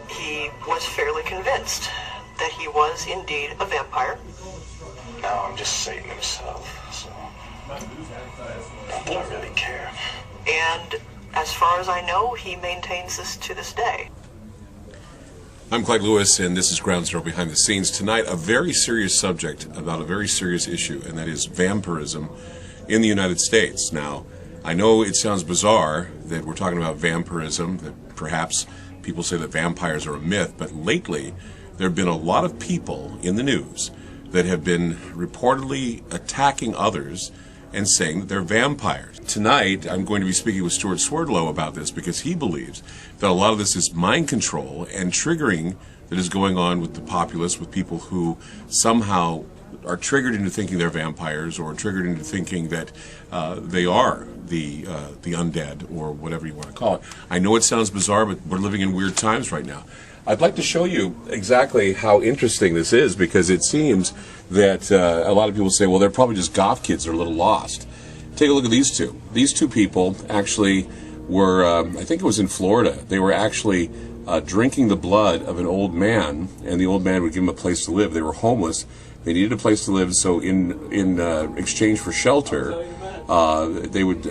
He was fairly convinced that he was indeed a vampire. Now I'm just Satan himself, so not that I really care. And as far as I know, he maintains this to this day. I'm Clyde Lewis, and this is Ground Zero Behind the Scenes. Tonight, a very serious subject about a very serious issue, and that is vampirism in the United States. Now, I know it sounds bizarre that we're talking about vampirism, that perhaps people say that vampires are a myth, but lately there have been a lot of people in the news that have been reportedly attacking others and saying that they're vampires. Tonight, I'm going to be speaking with Stewart Swerdlow about this because he believes that a lot of this is mind control and triggering that is going on with the populace, with people who somehow are triggered into thinking they're vampires or triggered into thinking that they are the undead or whatever you want to call it. I know it sounds bizarre, but we're living in weird times right now. I'd like to show you exactly how interesting this is because it seems that a lot of people say, well, they're probably just goth kids, they're a little lost. Take a look at these two. These two people actually were, I think it was in Florida, they were actually drinking the blood of an old man, and the old man would give them a place to live. They were homeless. They needed a place to live, so in exchange for shelter, they would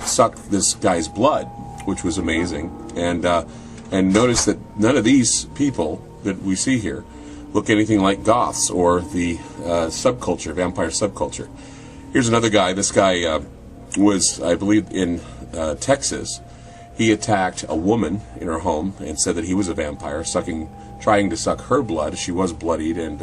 suck this guy's blood, which was amazing. And notice that none of these people that we see here look anything like goths or the subculture, vampire subculture. Here's another guy. This guy was, I believe, in Texas. He attacked a woman in her home and said that he was a vampire, trying to suck her blood. She was bloodied, and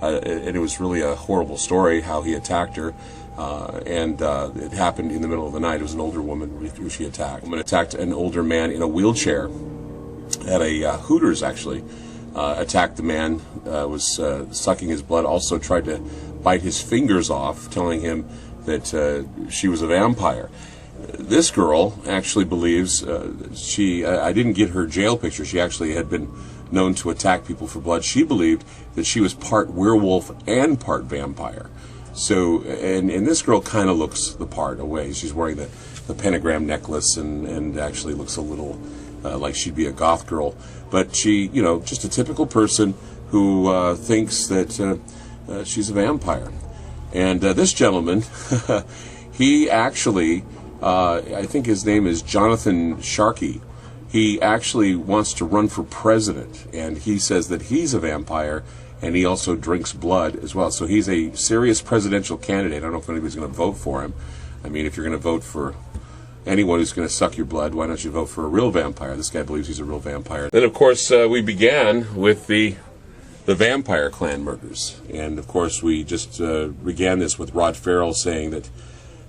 it was really a horrible story how he attacked her. It happened in the middle of the night. It was an older woman who she attacked. A woman attacked an older man in a wheelchair at a Hooters, actually. Attacked the man, was sucking his blood, also tried to bite his fingers off, telling him that she was a vampire. This girl actually believes I didn't get her jail picture. She actually had been known to attack people for blood. She believed that she was part werewolf and part vampire. So, and this girl kind of looks the part away. She's wearing the pentagram necklace and actually looks a little like she'd be a goth girl. But she, just a typical person who thinks that she's a vampire. And this gentleman, he actually, I think his name is Jonathan Sharkey. He actually wants to run for president, and he says that he's a vampire, and he also drinks blood as well. So he's a serious presidential candidate. I don't know if anybody's going to vote for him. I mean, if you're going to vote for anyone who's going to suck your blood, why don't you vote for a real vampire? This guy believes he's a real vampire. Then, of course, we began with the Vampire Clan murders. And, of course, we just began this with Rod Farrell saying that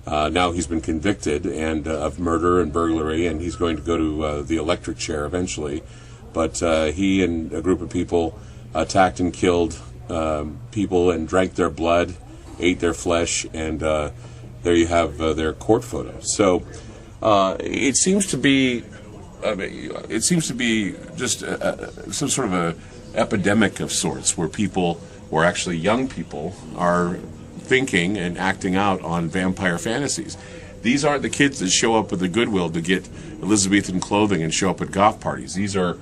now he's been convicted of murder and burglary, and he's going to go to the electric chair eventually. But he and a group of people attacked and killed people and drank their blood, ate their flesh, and there you have their court photo. So it seems to be just some sort of a epidemic of sorts, where people, or actually young people, are thinking and acting out on vampire fantasies. These aren't the kids that show up at the Goodwill to get Elizabethan clothing and show up at goth parties. These are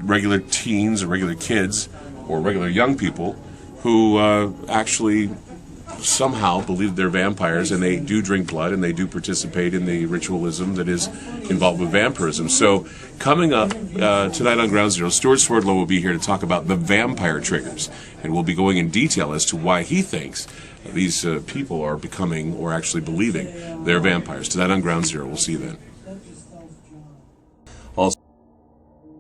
regular teens or regular kids or regular young people who actually somehow believe they're vampires, and they do drink blood and they do participate in the ritualism that is involved with vampirism. So coming up tonight on Ground Zero, Stewart Swerdlow will be here to talk about the vampire triggers, and we'll be going in detail as to why he thinks these people are becoming or actually believing they're vampires. Tonight on Ground Zero. We'll see you then.